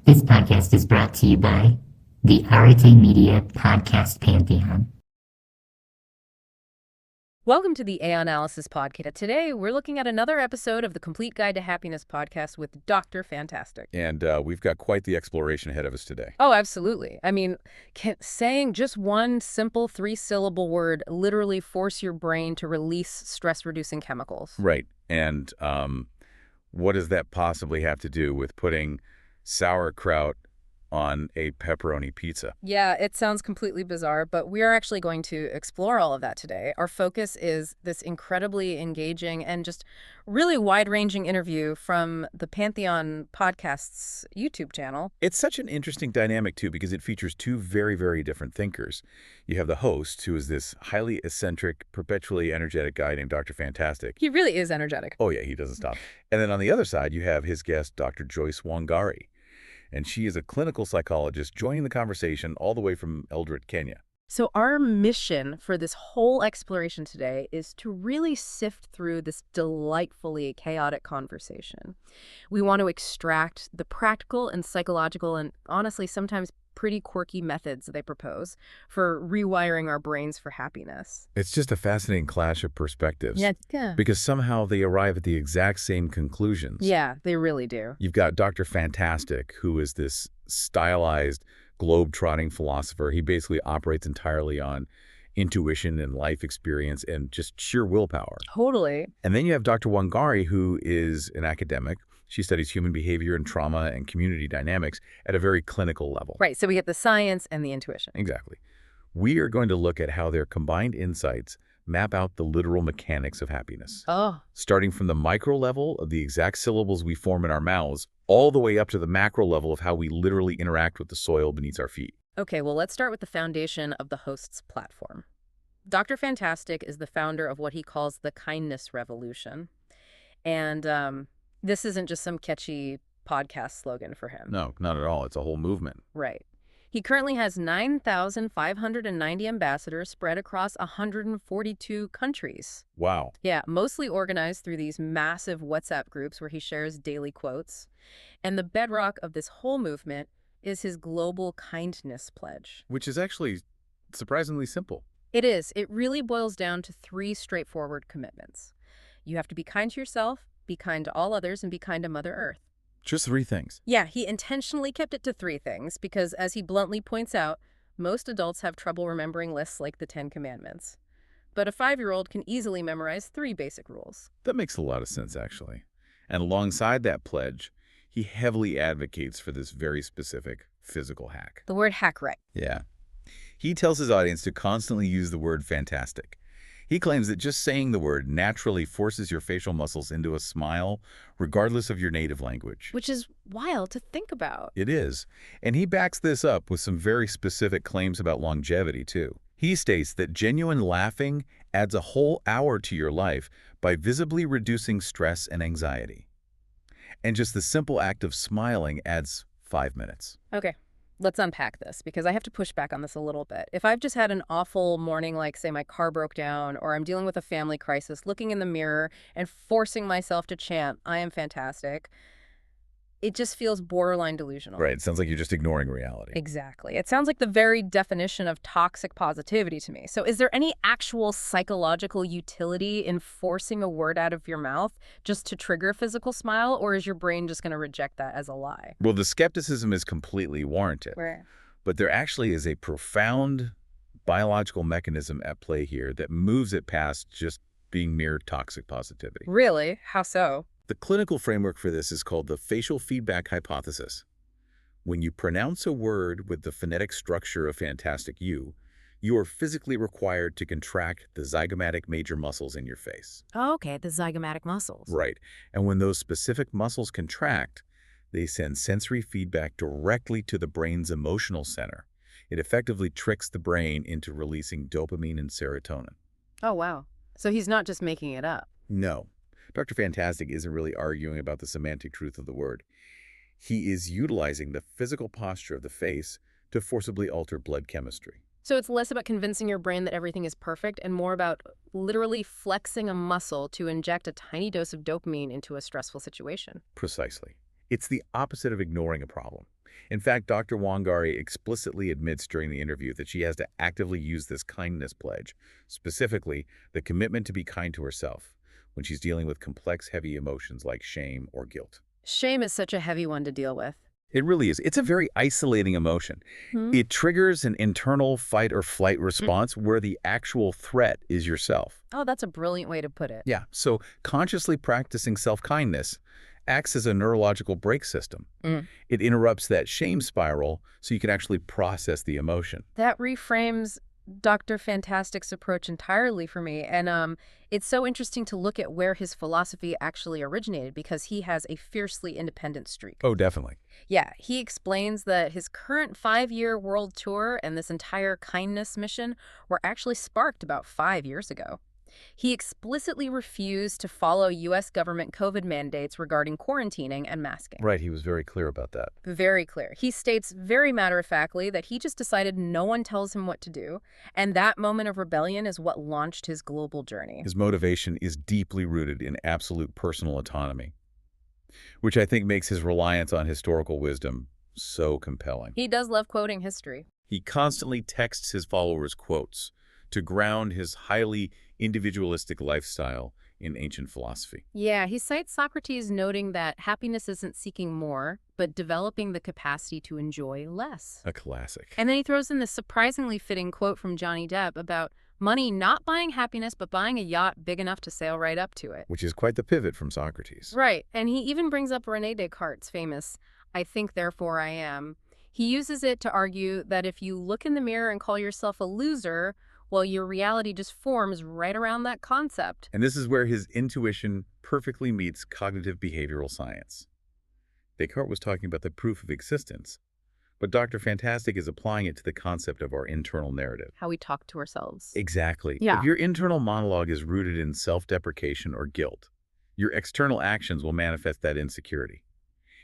This podcast is brought to you by the Arete Media Podcast Pantheon. Welcome to the AI Analysis Podcast. Today, we're looking at another episode of the Complete Guide to Happiness podcast with Dr. Fantastic. And we've got quite the exploration ahead of us today. Oh, absolutely. I mean, saying just one simple three-syllable word literally force your brain to release stress-reducing chemicals. Right. And what does that possibly have to do with putting sauerkraut on a pepperoni pizza? Yeah, it sounds completely bizarre, but we are actually going to explore all of that today. Our focus is this incredibly engaging and just really wide-ranging interview from the Pantheon Podcast's YouTube channel. It's such an interesting dynamic, too, because it features two very, very different thinkers. You have the host, who is this highly eccentric, perpetually energetic guy named Dr. Fantastic. He really is energetic. Oh, yeah, he doesn't stop. And then on the other side, you have his guest, Dr. Joyce Wangari. And she is a clinical psychologist joining the conversation all the way from Eldoret, Kenya. So our mission for this whole exploration today is to really sift through this delightfully chaotic conversation. We want to extract the practical and psychological and honestly sometimes pretty quirky methods they propose for rewiring our brains for happiness. It's just a fascinating clash of perspectives. Yeah. Because somehow they arrive at the exact same conclusions. Yeah, they really do. You've got Dr. Fantastic, who is this stylized, globe-trotting philosopher. He basically operates entirely on intuition and life experience and just sheer willpower. Totally. And then you have Dr. Wangari, who is an academic. She studies human behavior and trauma and community dynamics at a very clinical level. Right, so we get the science and the intuition. Exactly. We are going to look at how their combined insights map out the literal mechanics of happiness. Oh. Starting from the micro level of the exact syllables we form in our mouths, all the way up to the macro level of how we literally interact with the soil beneath our feet. Okay, well, let's start with the foundation of the host's platform. Dr. Fantastic is the founder of what he calls the kindness revolution. And this isn't just some catchy podcast slogan for him. No, not at all. It's a whole movement. Right. He currently has 9,590 ambassadors spread across 142 countries. Wow. Yeah, mostly organized through these massive WhatsApp groups where he shares daily quotes. And the bedrock of this whole movement is his global kindness pledge. Which is actually surprisingly simple. It is. It really boils down to three straightforward commitments. You have to be kind to yourself, be kind to all others, and be kind to Mother Earth. Just three things. Yeah, he intentionally kept it to three things because, as he bluntly points out, most adults have trouble remembering lists like the 10 Commandments. But a 5-year-old can easily memorize 3 basic rules. That makes a lot of sense, actually. And alongside that pledge, he heavily advocates for this very specific physical hack. The word hack, right? Yeah. He tells his audience to constantly use the word fantastic. He claims that just saying the word naturally forces your facial muscles into a smile, regardless of your native language. Which is wild to think about. It is. And he backs this up with some very specific claims about longevity, too. He states that genuine laughing adds a whole hour to your life by visibly reducing stress and anxiety. And just the simple act of smiling adds 5 minutes. Okay, let's unpack this because I have to push back on this a little bit. If I've just had an awful morning, like say my car broke down or I'm dealing with a family crisis, looking in the mirror and forcing myself to chant, I am fantastic, it just feels borderline delusional. Right. It sounds like you're just ignoring reality. Exactly. It sounds like the very definition of toxic positivity to me. So is there any actual psychological utility in forcing a word out of your mouth just to trigger a physical smile, or is your brain just going to reject that as a lie? Well, the skepticism is completely warranted. Right. But there actually is a profound biological mechanism at play here that moves it past just being mere toxic positivity. Really? How so? The clinical framework for this is called the facial feedback hypothesis. When you pronounce a word with the phonetic structure of fantastic you are physically required to contract the zygomatic major muscles in your face. Oh, okay, the zygomatic muscles. Right. And when those specific muscles contract, they send sensory feedback directly to the brain's emotional center. It effectively tricks the brain into releasing dopamine and serotonin. Oh, wow. So he's not just making it up. No. Dr. Fantastic isn't really arguing about the semantic truth of the word. He is utilizing the physical posture of the face to forcibly alter blood chemistry. So it's less about convincing your brain that everything is perfect and more about literally flexing a muscle to inject a tiny dose of dopamine into a stressful situation. Precisely. It's the opposite of ignoring a problem. In fact, Dr. Wangari explicitly admits during the interview that she has to actively use this kindness pledge, specifically the commitment to be kind to herself when she's dealing with complex, heavy emotions like shame or guilt. Shame is such a heavy one to deal with. It really is. It's a very isolating emotion. Hmm? It triggers an internal fight or flight response where the actual threat is yourself. Oh, that's a brilliant way to put it. Yeah, so consciously practicing self-kindness acts as a neurological brake system. It interrupts that shame spiral so you can actually process the emotion. That reframes Dr. Fantastic's approach entirely for me. And it's so interesting to look at where his philosophy actually originated because he has a fiercely independent streak. Oh, definitely. Yeah, he explains that his current 5-year world tour and this entire kindness mission were actually sparked about 5 years ago. He explicitly refused to follow U.S. government COVID mandates regarding quarantining and masking. Right, he was very clear about that. Very clear. He states very matter-of-factly that he just decided no one tells him what to do, and that moment of rebellion is what launched his global journey. His motivation is deeply rooted in absolute personal autonomy, which I think makes his reliance on historical wisdom so compelling. He does love quoting history. He constantly texts his followers quotes to ground his highly individualistic lifestyle in ancient philosophy. Yeah, he cites Socrates noting that happiness isn't seeking more, but developing the capacity to enjoy less. A classic. And then he throws in this surprisingly fitting quote from Johnny Depp about money not buying happiness, but buying a yacht big enough to sail right up to it. Which is quite the pivot from Socrates. Right, and he even brings up René Descartes' famous, "I think, therefore I am." He uses it to argue that if you look in the mirror and call yourself a loser, well, your reality just forms right around that concept. And this is where his intuition perfectly meets cognitive behavioral science. Descartes was talking about the proof of existence, but Dr. Fantastic is applying it to the concept of our internal narrative. How we talk to ourselves. Exactly. Yeah. If your internal monologue is rooted in self-deprecation or guilt, your external actions will manifest that insecurity.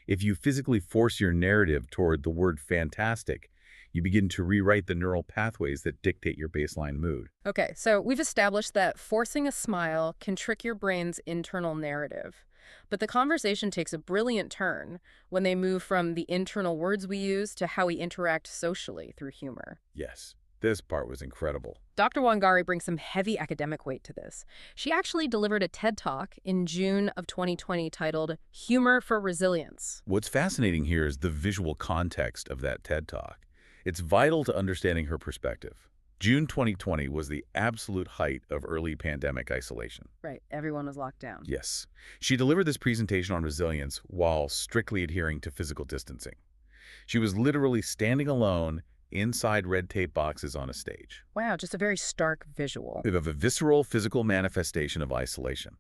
If you physically force your narrative toward the word fantastic, you begin to rewrite the neural pathways that dictate your baseline mood. Okay, so we've established that forcing a smile can trick your brain's internal narrative. But the conversation takes a brilliant turn when they move from the internal words we use to how we interact socially through humor. Yes, this part was incredible. Dr. Wangari brings some heavy academic weight to this. She actually delivered a TED Talk in June of 2020 titled Humor for Resilience. What's fascinating here is the visual context of that TED Talk. It's vital to understanding her perspective. June 2020 was the absolute height of early pandemic isolation. Right, everyone was locked down. Yes. She delivered this presentation on resilience while strictly adhering to physical distancing. She was literally standing alone inside red tape boxes on a stage. Wow, just a very stark visual. Of a visceral physical manifestation of isolation.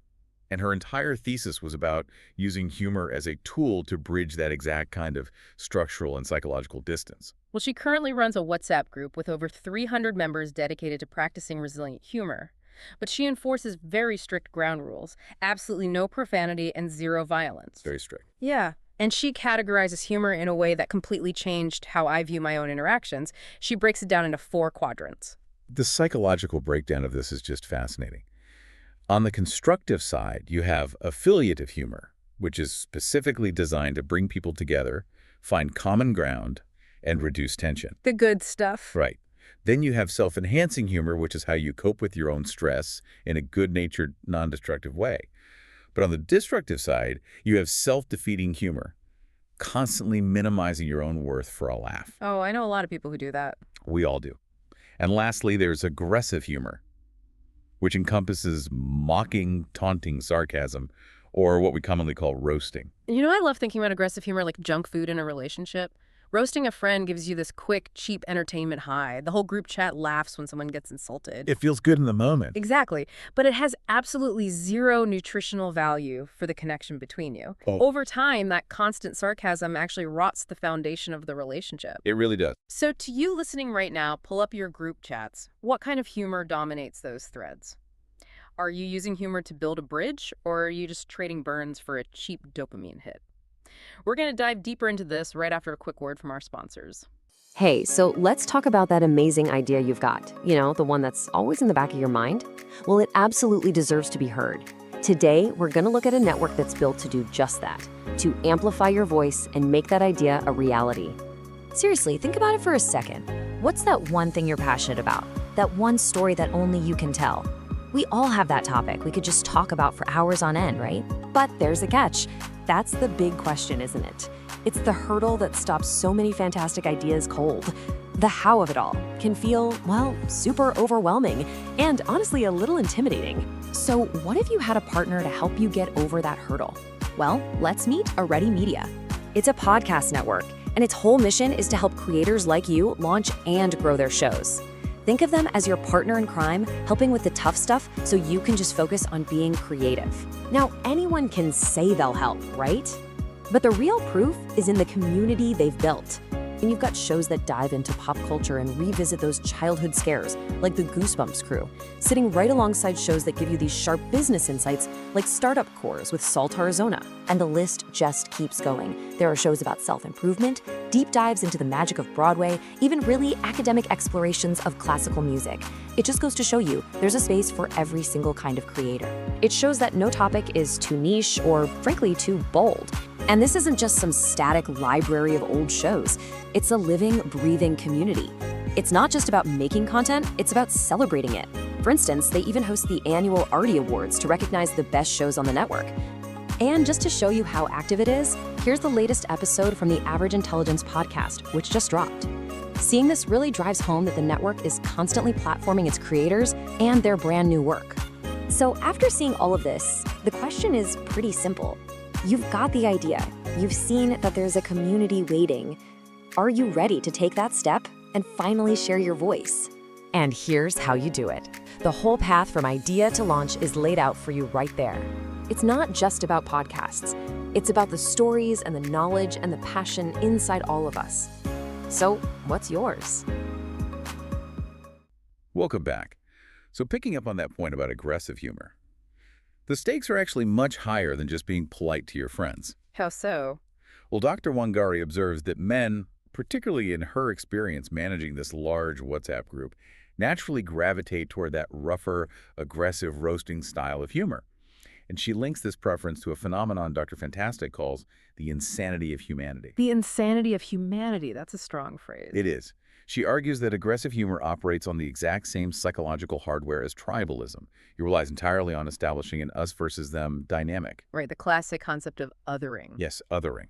And her entire thesis was about using humor as a tool to bridge that exact kind of structural and psychological distance. Well, she currently runs a WhatsApp group with over 300 members dedicated to practicing resilient humor. But she enforces very strict ground rules, absolutely no profanity and zero violence. Very strict. Yeah. And she categorizes humor in a way that completely changed how I view my own interactions. She breaks it down into 4 quadrants. The psychological breakdown of this is just fascinating. On the constructive side, you have affiliative humor, which is specifically designed to bring people together, find common ground, and reduce tension. The good stuff. Right. Then you have self-enhancing humor, which is how you cope with your own stress in a good-natured, non-destructive way. But on the destructive side, you have self-defeating humor, constantly minimizing your own worth for a laugh. Oh, I know a lot of people who do that. We all do. And lastly, there's aggressive humor, which encompasses mocking, taunting sarcasm, or what we commonly call roasting. You know, I love thinking about aggressive humor like junk food in a relationship. Roasting a friend gives you this quick, cheap entertainment high. The whole group chat laughs when someone gets insulted. It feels good in the moment. Exactly. But it has absolutely zero nutritional value for the connection between you. Oh. Over time, that constant sarcasm actually rots the foundation of the relationship. It really does. So to you listening right now, pull up your group chats. What kind of humor dominates those threads? Are you using humor to build a bridge, or are you just trading burns for a cheap dopamine hit? We're going to dive deeper into this right after a quick word from our sponsors. Hey, so let's talk about that amazing idea you've got. You know, the one that's always in the back of your mind? Well, it absolutely deserves to be heard. Today, we're going to look at a network that's built to do just that, to amplify your voice and make that idea a reality. Seriously, think about it for a second. What's that one thing you're passionate about? That one story that only you can tell? We all have that topic we could just talk about for hours on end, right? But there's a catch. That's the big question, isn't it? It's the hurdle that stops so many fantastic ideas cold. The how of it all can feel, well, super overwhelming and honestly a little intimidating. So what if you had a partner to help you get over that hurdle? Well, let's meet Arete Media. It's a podcast network, and its whole mission is to help creators like you launch and grow their shows. Think of them as your partner in crime, helping with the tough stuff so you can just focus on being creative. Now, anyone can say they'll help, right? But the real proof is in the community they've built. And you've got shows that dive into pop culture and revisit those childhood scares, like the Goosebumps crew, sitting right alongside shows that give you these sharp business insights, like Startup Cores with Salt, Arizona. And the list just keeps going. There are shows about self-improvement, deep dives into the magic of Broadway, even really academic explorations of classical music. It just goes to show you there's a space for every single kind of creator. It shows that no topic is too niche or, frankly, too bold. And this isn't just some static library of old shows. It's a living, breathing community. It's not just about making content, it's about celebrating it. For instance, they even host the annual Arete Awards to recognize the best shows on the network. And just to show you how active it is, here's the latest episode from the Average Intelligence podcast, which just dropped. Seeing this really drives home that the network is constantly platforming its creators and their brand new work. So after seeing all of this, the question is pretty simple. You've got the idea. You've seen that there's a community waiting. Are you ready to take that step and finally share your voice? And here's how you do it. The whole path from idea to launch is laid out for you right there. It's not just about podcasts. It's about the stories and the knowledge and the passion inside all of us. So, what's yours? Welcome back. So picking up on that point about aggressive humor, the stakes are actually much higher than just being polite to your friends. How so? Well, Dr. Wangari observes that men, particularly in her experience managing this large WhatsApp group, naturally gravitate toward that rougher, aggressive roasting style of humor. And she links this preference to a phenomenon Dr. Fantastic calls the insanity of humanity. The insanity of humanity. That's a strong phrase. It is. She argues that aggressive humor operates on the exact same psychological hardware as tribalism. It relies entirely on establishing an us versus them dynamic. Right, the classic concept of othering. Yes, othering.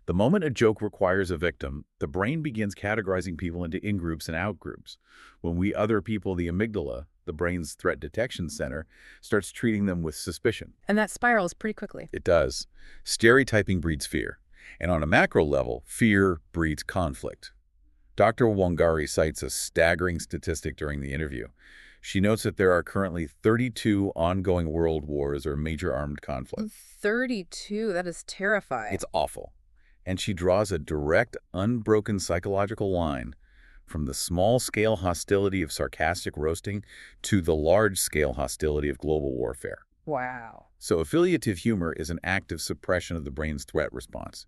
The moment a joke requires a victim, the brain begins categorizing people into in-groups and out-groups. When we other people, the amygdala, the brain's threat detection center, starts treating them with suspicion. And that spirals pretty quickly. It does. Stereotyping breeds fear. And on a macro level, fear breeds conflict. Dr. Wangari cites a staggering statistic during the interview. She notes that there are currently 32 ongoing world wars or major armed conflicts. 32? That is terrifying. It's awful. And she draws a direct, unbroken psychological line from the small-scale hostility of sarcastic roasting to the large-scale hostility of global warfare. Wow. So affiliative humor is an active suppression of the brain's threat response.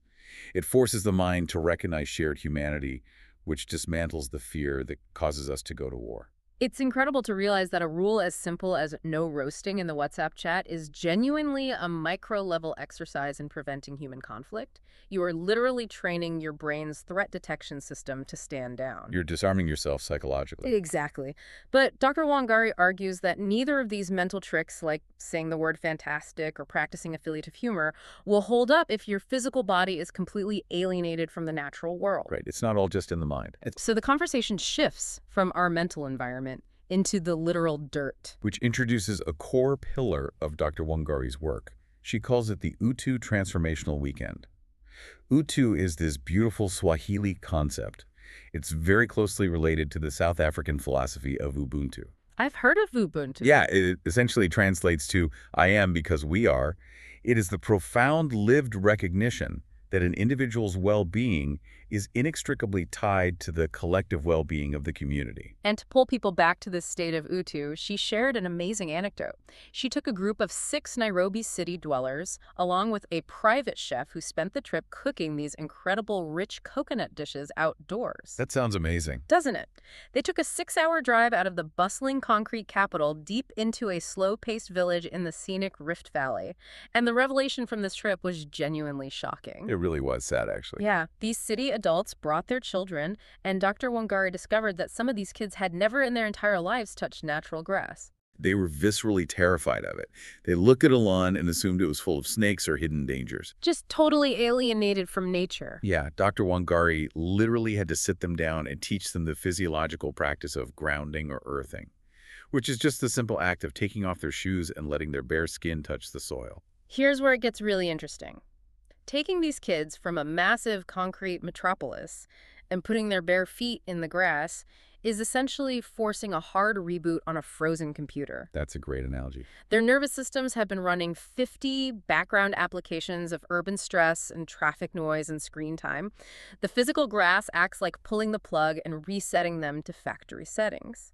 It forces the mind to recognize shared humanity, which dismantles the fear that causes us to go to war. It's incredible to realize that a rule as simple as no roasting in the WhatsApp chat is genuinely a micro-level exercise in preventing human conflict. You are literally training your brain's threat detection system to stand down. You're disarming yourself psychologically. Exactly. But Dr. Wangari argues that neither of these mental tricks, like saying the word fantastic or practicing affiliative humor, will hold up if your physical body is completely alienated from the natural world. Right. It's not all just in the mind. So the conversation shifts from our mental environment into the literal dirt. Which introduces a core pillar of Dr. Wangari's work. She calls it the Utu Transformational Weekend. Utu is this beautiful Swahili concept. It's very closely related to the South African philosophy of Ubuntu. I've heard of Ubuntu. Yeah, it essentially translates to I am because we are. It is the profound lived recognition that an individual's well-being is inextricably tied to the collective well-being of the community. And to pull people back to this state of Utu, she shared an amazing anecdote. She took a group of 6 Nairobi city dwellers, along with a private chef who spent the trip cooking these incredible rich coconut dishes outdoors. That sounds amazing. Doesn't it? They took a 6-hour drive out of the bustling concrete capital deep into a slow-paced village in the scenic Rift Valley. And the revelation from this trip was genuinely shocking. It really was sad, actually. Yeah, these city adults brought their children, and Dr. Wangari discovered that some of these kids had never in their entire lives touched natural grass. They were viscerally terrified of it. They looked at a lawn and assumed it was full of snakes or hidden dangers. Just totally alienated from nature. Yeah, Dr. Wangari literally had to sit them down and teach them the physiological practice of grounding or earthing, which is just the simple act of taking off their shoes and letting their bare skin touch the soil. Here's where it gets really interesting. Taking these kids from a massive concrete metropolis and putting their bare feet in the grass is essentially forcing a hard reboot on a frozen computer. That's a great analogy. Their nervous systems have been running 50 background applications of urban stress and traffic noise and screen time. The physical grass acts like pulling the plug and resetting them to factory settings.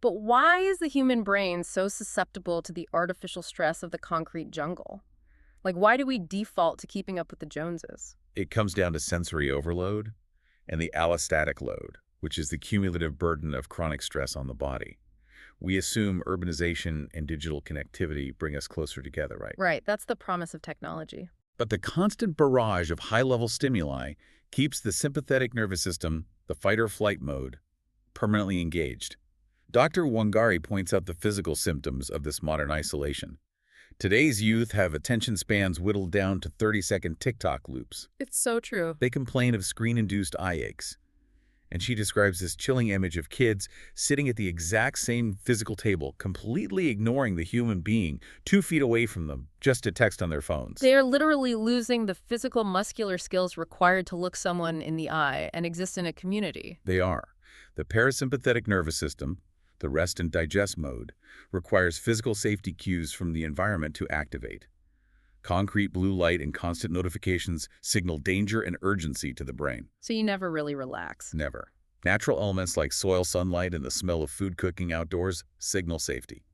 But why is the human brain so susceptible to the artificial stress of the concrete jungle? Like, why do we default to keeping up with the Joneses? It comes down to sensory overload and the allostatic load, which is the cumulative burden of chronic stress on the body. We assume urbanization and digital connectivity bring us closer together, right? Right, that's the promise of technology. But the constant barrage of high-level stimuli keeps the sympathetic nervous system, the fight-or-flight mode, permanently engaged. Dr. Wangari points out the physical symptoms of this modern isolation. Today's youth have attention spans whittled down to 30-second TikTok loops. It's so true. They complain of screen-induced eye aches. And she describes this chilling image of kids sitting at the exact same physical table, completely ignoring the human being 2 feet away from them, just to text on their phones. They are literally losing the physical muscular skills required to look someone in the eye and exist in a community. They are. The parasympathetic nervous system, the rest and digest mode, requires physical safety cues from the environment to activate. Concrete blue light and constant notifications signal danger and urgency to the brain. So you never really relax. Never. Natural elements like soil, sunlight, and the smell of food cooking outdoors signal safety.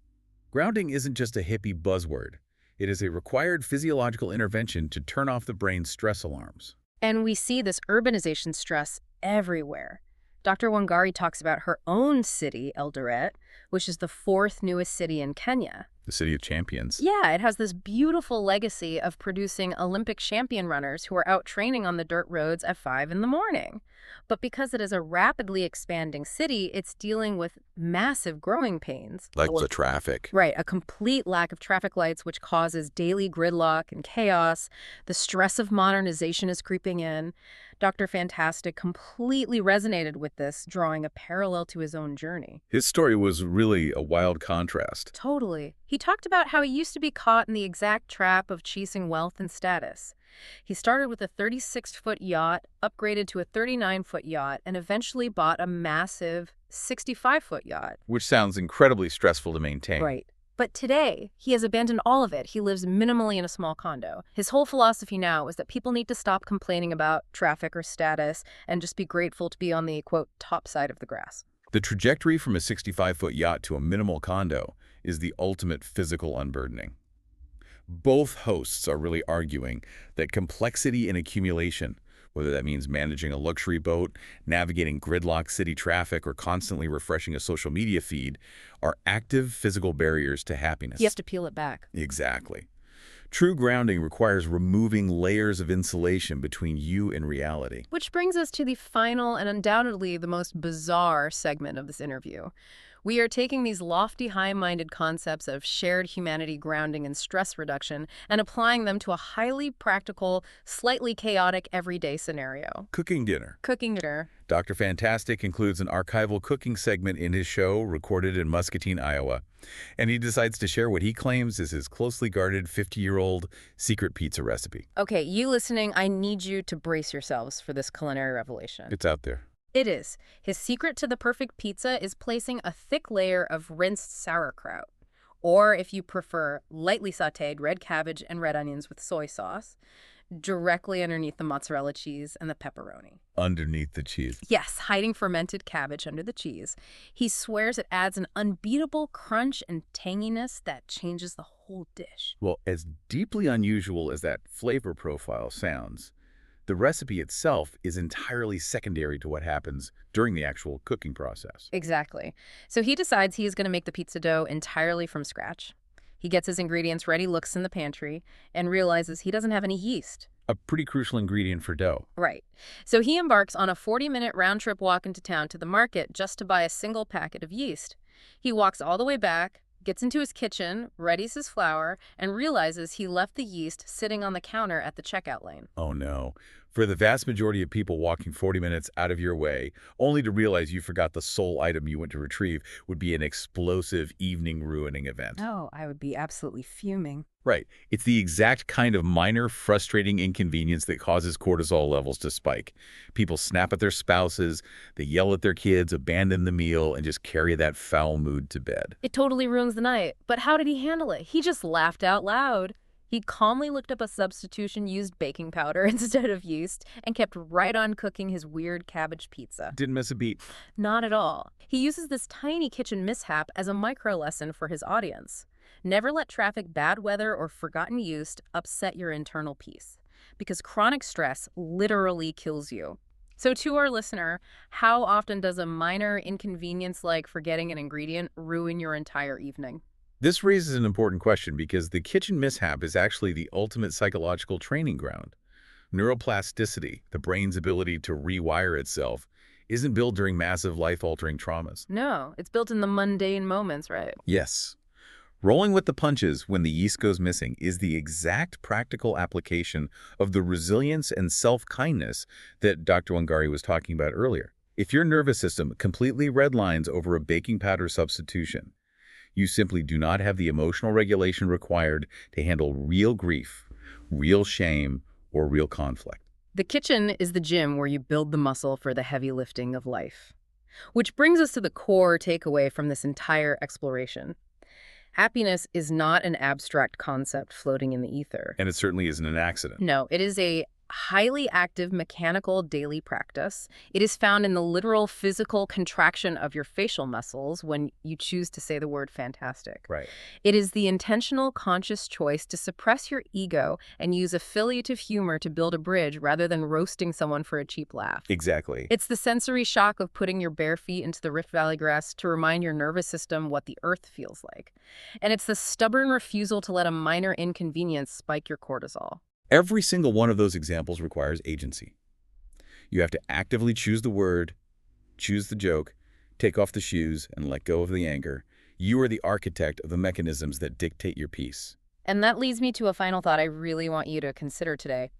Grounding isn't just a hippie buzzword. It is a required physiological intervention to turn off the brain's stress alarms. And we see this urbanization stress everywhere. Dr. Wangari talks about her own city, Eldoret, which is the 4th newest city in Kenya. The city of champions. Yeah, it has this beautiful legacy of producing Olympic champion runners who are out training on the dirt roads at 5 in the morning. But because it is a rapidly expanding city, it's dealing with massive growing pains. Like the traffic. Right, a complete lack of traffic lights, which causes daily gridlock and chaos. The stress of modernization is creeping in. Dr. Fantastic completely resonated with this, drawing a parallel to his own journey. His story was really a wild contrast. Totally. He talked about how he used to be caught in the exact trap of chasing wealth and status. He started with a 36-foot yacht, upgraded to a 39-foot yacht, and eventually bought a massive 65-foot yacht. Which sounds incredibly stressful to maintain. Right. But today, he has abandoned all of it. He lives minimally in a small condo. His whole philosophy now is that people need to stop complaining about traffic or status and just be grateful to be on the, quote, top side of the grass. The trajectory from a 65-foot yacht to a minimal condo is the ultimate physical unburdening. Both hosts are really arguing that complexity and accumulation, whether that means managing a luxury boat, navigating gridlock city traffic, or constantly refreshing a social media feed, are active physical barriers to happiness. He has to peel it back. Exactly. True grounding requires removing layers of insulation between you and reality. Which brings us to the final and undoubtedly the most bizarre segment of this interview. We are taking these lofty, high-minded concepts of shared humanity grounding and stress reduction and applying them to a highly practical, slightly chaotic everyday scenario. Cooking dinner. Cooking dinner. Dr. Fantastic includes an archival cooking segment in his show recorded in Muscatine, Iowa. And he decides to share what he claims is his closely guarded 50-year-old secret pizza recipe. Okay, you listening, I need you to brace yourselves for this culinary revelation. It's out there. It is. His secret to the perfect pizza is placing a thick layer of rinsed sauerkraut, or if you prefer, lightly sautéed red cabbage and red onions with soy sauce, directly underneath the mozzarella cheese and the pepperoni. Underneath the cheese. Yes, hiding fermented cabbage under the cheese. He swears it adds an unbeatable crunch and tanginess that changes the whole dish. Well, as deeply unusual as that flavor profile sounds, the recipe itself is entirely secondary to what happens during the actual cooking process. Exactly. So he decides he's going to make the pizza dough entirely from scratch. He gets his ingredients ready, looks in the pantry, and realizes he doesn't have any yeast. A pretty crucial ingredient for dough. Right. So he embarks on a 40-minute round-trip walk into town to the market just to buy a single packet of yeast. He walks all the way back, gets into his kitchen, readies his flour, and realizes he left the yeast sitting on the counter at the checkout lane. Oh no. For the vast majority of people walking 40 minutes out of your way, only to realize you forgot the sole item you went to retrieve would be an explosive evening-ruining event. Oh, I would be absolutely fuming. Right. It's the exact kind of minor, frustrating inconvenience that causes cortisol levels to spike. People snap at their spouses, they yell at their kids, abandon the meal, and just carry that foul mood to bed. It totally ruins the night. But how did he handle it? He just laughed out loud. He calmly looked up a substitution-used baking powder instead of yeast and kept right on cooking his weird cabbage pizza. Didn't miss a beat. Not at all. He uses this tiny kitchen mishap as a micro-lesson for his audience. Never let traffic, bad weather, or forgotten yeast upset your internal peace, because chronic stress literally kills you. So to our listener, how often does a minor inconvenience like forgetting an ingredient ruin your entire evening? This raises an important question because the kitchen mishap is actually the ultimate psychological training ground. Neuroplasticity, the brain's ability to rewire itself, isn't built during massive life-altering traumas. No, it's built in the mundane moments, right? Yes. Rolling with the punches when the yeast goes missing is the exact practical application of the resilience and self-kindness that Dr. Wangari was talking about earlier. If your nervous system completely redlines over a baking powder substitution, you simply do not have the emotional regulation required to handle real grief, real shame, or real conflict. The kitchen is the gym where you build the muscle for the heavy lifting of life. Which brings us to the core takeaway from this entire exploration. Happiness is not an abstract concept floating in the ether. And it certainly isn't an accident. No, it is a highly active mechanical daily practice. It is found in the literal physical contraction of your facial muscles when you choose to say the word fantastic. Right. It is the intentional, conscious choice to suppress your ego and use affiliative humor to build a bridge rather than roasting someone for a cheap laugh. Exactly. It's the sensory shock of putting your bare feet into the Rift Valley grass to remind your nervous system what the earth feels like. And it's the stubborn refusal to let a minor inconvenience spike your cortisol. Every single one of those examples requires agency. You have to actively choose the word, choose the joke, take off the shoes, and let go of the anger. You are the architect of the mechanisms that dictate your peace. And that leads me to a final thought I really want you to consider today.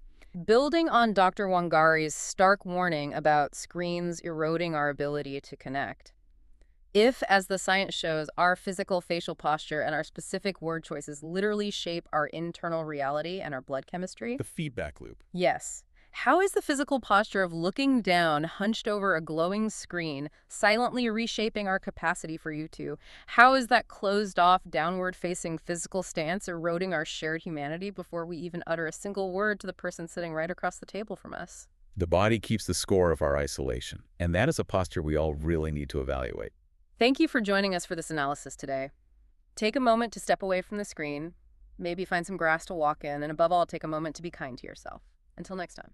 Building on Dr. Wangari's stark warning about screens eroding our ability to connect. If, as the science shows, our physical facial posture and our specific word choices literally shape our internal reality and our blood chemistry. The feedback loop. Yes. How is the physical posture of looking down, hunched over a glowing screen, silently reshaping our capacity for you two? How is that closed-off, downward-facing physical stance eroding our shared humanity before we even utter a single word to the person sitting right across the table from us? The body keeps the score of our isolation, and that is a posture we all really need to evaluate. Thank you for joining us for this analysis today. Take a moment to step away from the screen, maybe find some grass to walk in, and above all, take a moment to be kind to yourself. Until next time.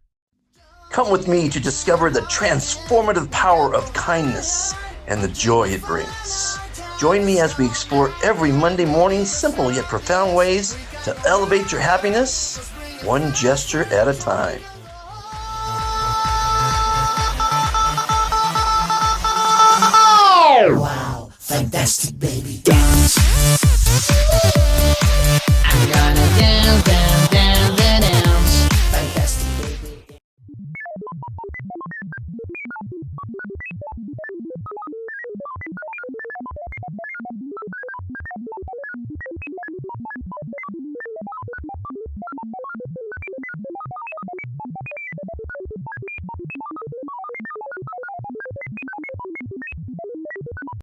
Come with me to discover the transformative power of kindness and the joy it brings. Join me as we explore every Monday morning simple yet profound ways to elevate your happiness, one gesture at a time. Wow, fantastic, baby. Dance.